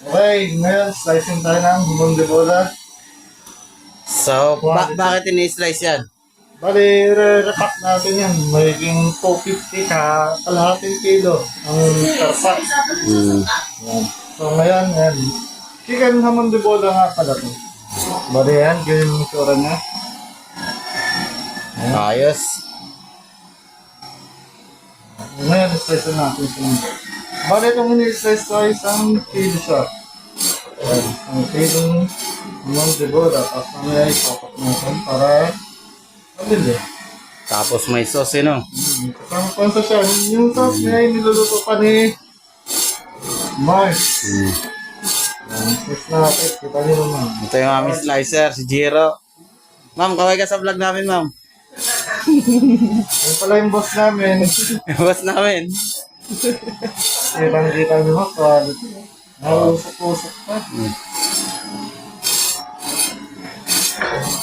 Okay, ngayon slicing tayo ng humong de bola. So, bakit ini-slice yan? Bali, re-repack natin yan. Magiging 250 ka kalahating kilo ang tarpa. Yan. So ngayon, yan. Chicken hamon de bola nga pala to. Bali yan, ganyan yung itsura niya. Ayos. Ngayon, slice natin siya. Bali, itong ini-slice ko ay isang kilo siya. Yan, ang kilong hamon de bola. Tapos mamaya ipapak natin para mabili. Tapos may sauce, no? Kasama pa sa siya. Yung sauce niya ay niluluto pa ni Mars. Yan, sauce natin. Kita niyo naman. Ito yung aming slicer, si Jiro. Ma'am, kaway ka sa vlog namin, ma'am. Yan pala yung boss namin. Boss namin. Kita niyo mo. Quality. Nausok-usok pa.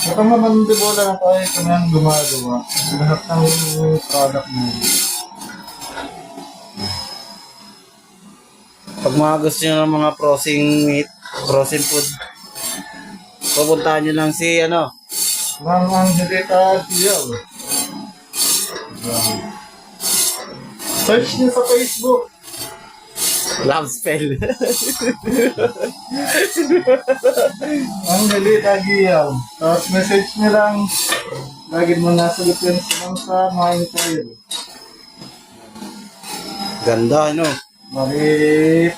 Ito naman di bola na tayo ito na gumagawa. Lahat ng product mo. Pag mga gusto nyo ng mga frozen food, pupuntahan nyo lang si, Mang Angelita Diaw. Search niyo sa Facebook. love spell. Angelita Diaw. Tapos message niyo lang. Lagi mo nasagot yan sa mga inquiry. Ganda, Bali,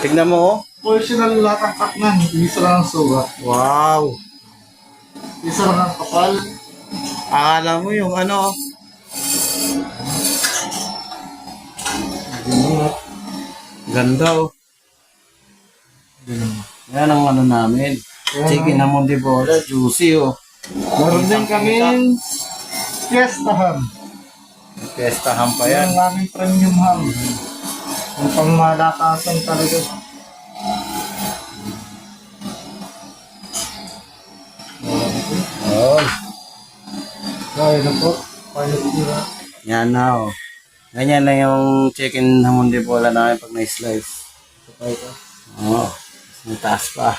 Tignan mo, oh. portional lahat ang kaknan. Isa lang ang sugat. Wow. Isa lang ang kapal. Akala mo yung ganda, oh. Yan ang namin. Chicken hamon de bola, juicy, oh. Meron din kaming fiesta ham. Pestahan pa yan. Yan ang aming premium ham. Yung pangmalakasan talaga. Oh. Kaya na po. Kaya na. Yan na, oh. Ganyan na yung chicken hamon de bola namin pag na-slice. Kaya ka. Oh. May taas pa.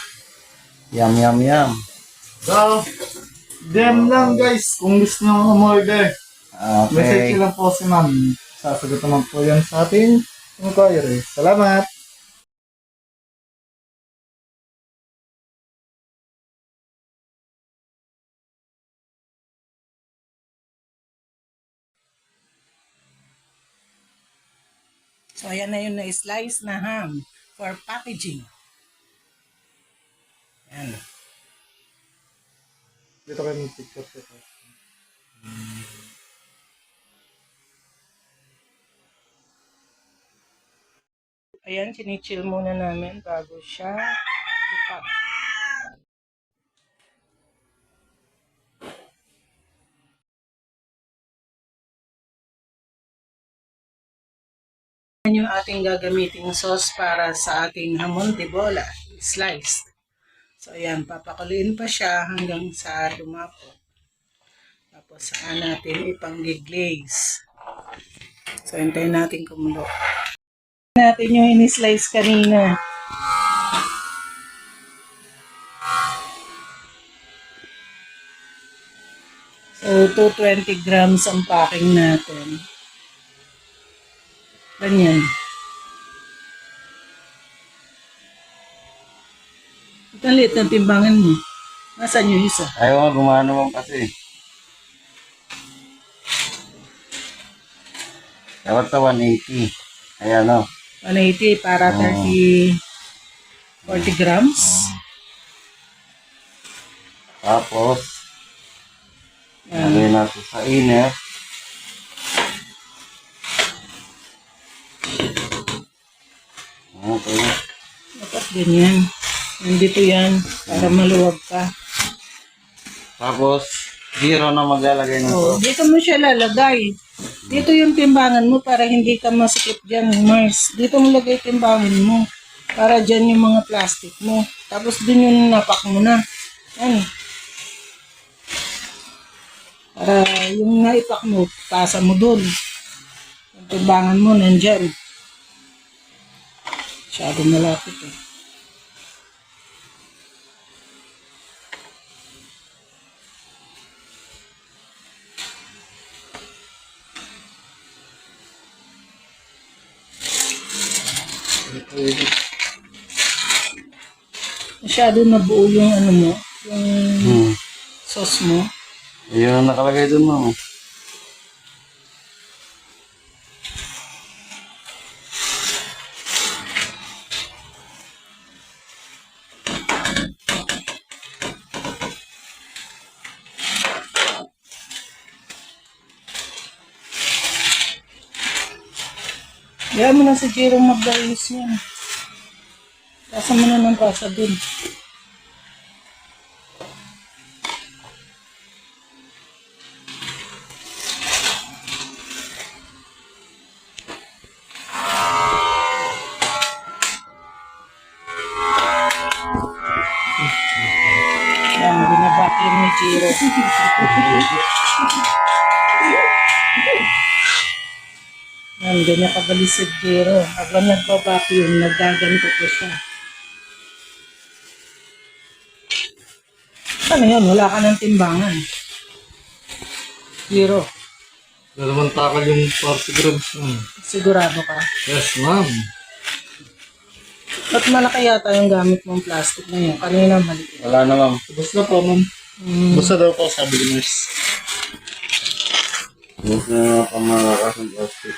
Yum, yum, yum. So, DM lang guys kung gusto nyo umorder. Message Okay. nyo lang po si ma'am. Sasagot naman po yan sa ating inquiry. Salamat! So, ayan na yung na-slice na ham for packaging. Ayan. Dito kayo mag-picture ko. Ayan, chinichill muna namin bago siya ipack. Ayan yung ating gagamiting sauce para sa ating hamon de bola, sliced. So, ayan, papakuliin pa siya hanggang sa lumapo. Tapos, saan natin ipang-glaze. So, hintayin natin kumulo. Natin yung in-slice kanina. So, 220 grams ang packing natin. Ganyan. Ito ang liit ng timbangan mo. Nasaan yung isa? Ayaw nga, gumano naman kasi. Dapat sa 180. Ayan, oh. 180 para 40 grams. Tapos, Yan. lagay natin sa inner. Okay. Dapat ganyan. Nandito yan para maluwag pa. Tapos, zero na maglalagay ng Oh, sauce. dito mo siya lalagay. Dito yung timbangan mo para hindi ka masikip dyan, Mars. Dito mo lagay timbangan mo. Para dyan yung mga plastic mo. Tapos dun yung napak mo na. Yan. Para yung naipak mo, pasa mo dun. Yung timbangan mo nandyan. Masyadong malapit eh. Masyado nabuo yung ano mo, yung sauce mo. Ayun ang nakalagay dun mo. Kaya mo na si Jiro mag-ayos yan. Pasa mo na ng pasa dun. Yan, binabaklim ni Jiro. Yan, ganyan kabali si Jiro. Habang nagbabaklim, nagdaganto ko siya. Ano yun? Wala ka ng timbangan. Jiro, Dalawang takal yung 40 grams. sigurado ka. Yes, ma'am. Ba't malaki yata yung gamit mong plastic na yun? Kanina maliit. Wala na ma'am. Basta po, ma'am. Basta daw po, sabi ni nurse. Huwag na pamalakas ng plastic.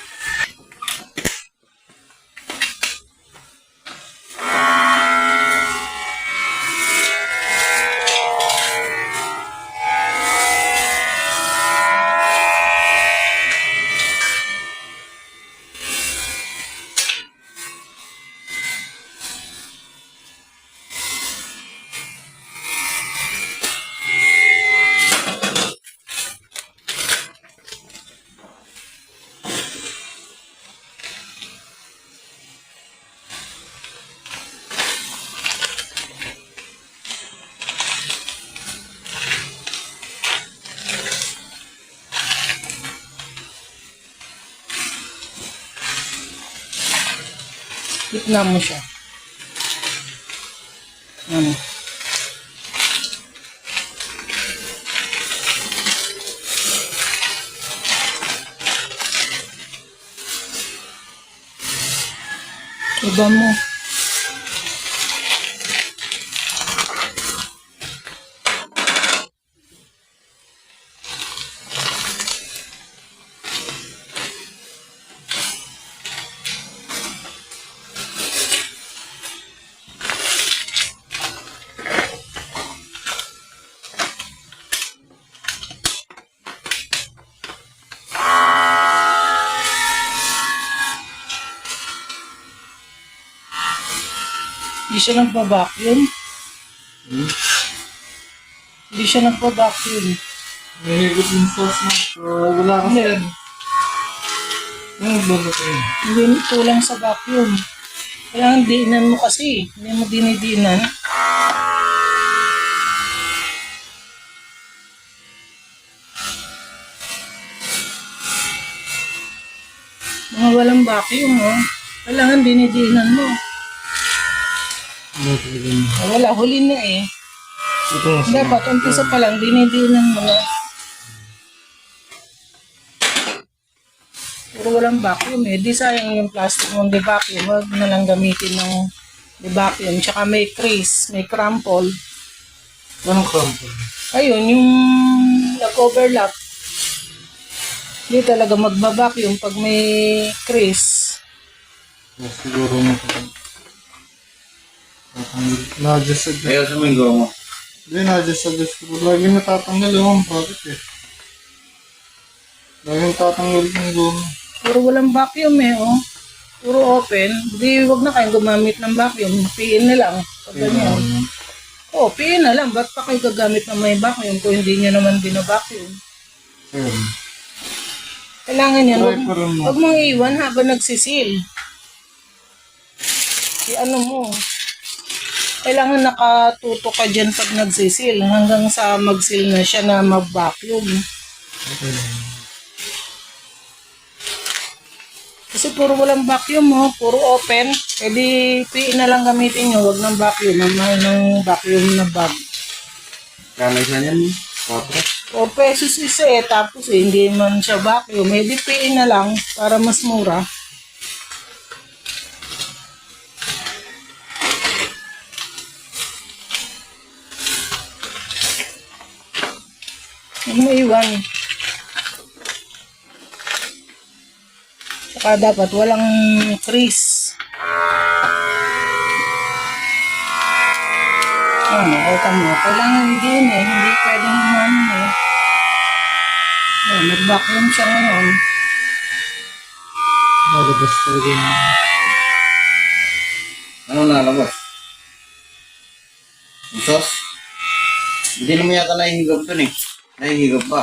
Gitna mo siya. Ano? Iba mo. Hindi siya nagpa-vacuum. Hindi siya nagpa-vacuum. Nahigit yung sauce, ma'am. So, wala kasi yan. Ano ba ito? Hindi kulang sa vacuum. Kailangan diinan mo kasi. Hindi mo dinidiinan. Mga walang vacuum, oh. Kailangan dinidiinan mo. Wala, huli na eh. Ito nga siya. Dapat, umpisa pa lang, dinidiinan mo na. Puro walang vacuum eh. Di sayang yung plastic mong di-vacuum. Huwag na lang gamitin ng di-vacuum. Tsaka may crease, may crumple. Anong crumple? Ayun, yung nag-overlap. Hindi talaga magba-vacuum pag may crease. Siguro mo ito. Na-adjust. Ayaw sa minggo mo. Hindi, na-adjust. Lagi natatanggal yung bakit eh. Lagi natatanggal yung goma. Puro walang vacuum eh, oh. Puro open. Hindi, wag na kayong gumamit ng vacuum. Piin na lang. Pag ganyan. Oh, piin na lang. Ba't pa kayo gagamit ng may vacuum kung hindi nyo naman bina-vacuum? Ayun. Kailangan yan. Try ko rin mo. Huwag mong iwan habang nagsisil. Ano mo. Kailangan nakatuto ka dyan pag nagsisil. Hanggang sa magsil na siya na mag-vacuum. Kasi puro walang vacuum mo, puro open. E di, PE na lang gamitin nyo, wag ng vacuum. Ang mahal ng vacuum na bag. Kano isa yan? 4 pesos isa eh, tapos eh, hindi man siya vacuum. E di, PE na lang para mas mura. Huwag mo iwan. Saka dapat walang crease. Nakita mo. Kailangan din eh. Hindi pwedeng ano eh. Nag-vacuum siya ngayon. Nalabas talaga yun. Ano nalabas? Yung sauce? Hindi naman yata nahihigop dun eh. Nahihigop ba?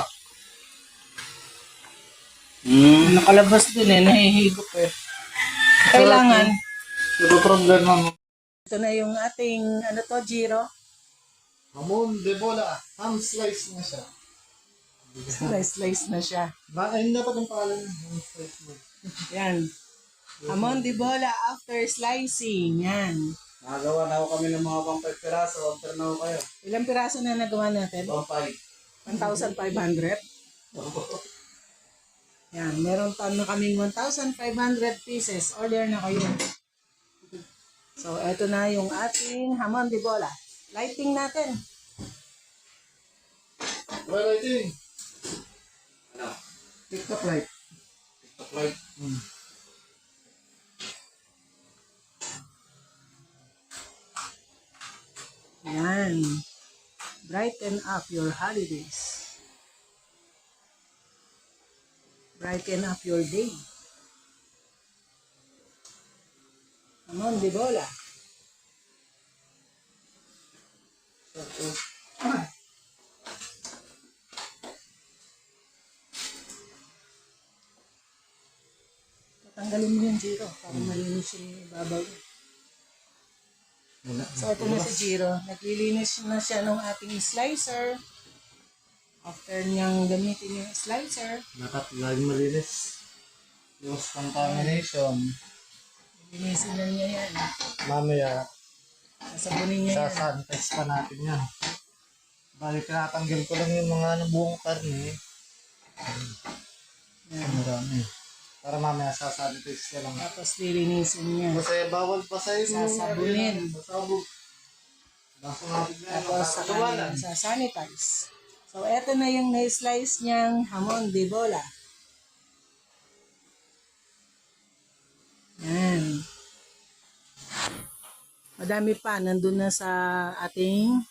Nakalabas din eh. Nahihigop eh. Kailangan. Ito problema mo. Ito na yung ating, ano to, Giro? Hamon de bola. Ham slice na siya. Slice na siya. Ayun dapat ang pangalan niya. Ham slice mo. Yan. Hamon de bola after slicing. Yan. Nakagawa na ako kami ng mga pang 5 piraso. Order na ako kayo. Ilang piraso na nagawa natin? Pang 5. 1,500. Yan. Meron pa na kaming 1,500 pieces. Order na kayo. So, eto na yung ating hamon de bola. Lighting natin. Well, I think. Ano? TikTok light. TikTok light. Yan. Brighten up your holidays. Brighten up your day. Hamon de bola. Tatanggalin mo yung Giro para malinis yung ibabaw. So, ito na si Giro. Naglilinis na siya ng ating slicer. After niyang gamitin yung slicer, Dapat laging malinis. Use contamination. linisin na niya yan. Mamaya, Sasabunin niya yan. sasanitize pa natin yan. Bali, tinatanggal ko lang yung mga buong karne. Yan. Marami. Para mamaya sasanitize ka lang. Tapos lilinisin niya. Kasi bawal pa sa inyo. Sasabunin. Masabog. Basta natin na. Tapos sa kanya sasanitize. So, eto na yung na-slice niyang hamon de bola. Yan. Madami pa. Nandun na sa ating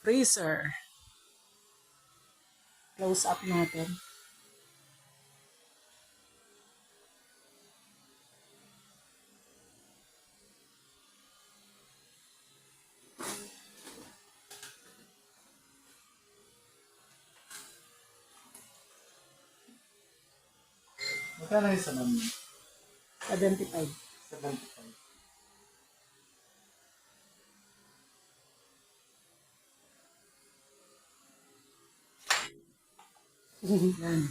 freezer. Close up natin. Magkano yung saman mo? 75. 75. Yan.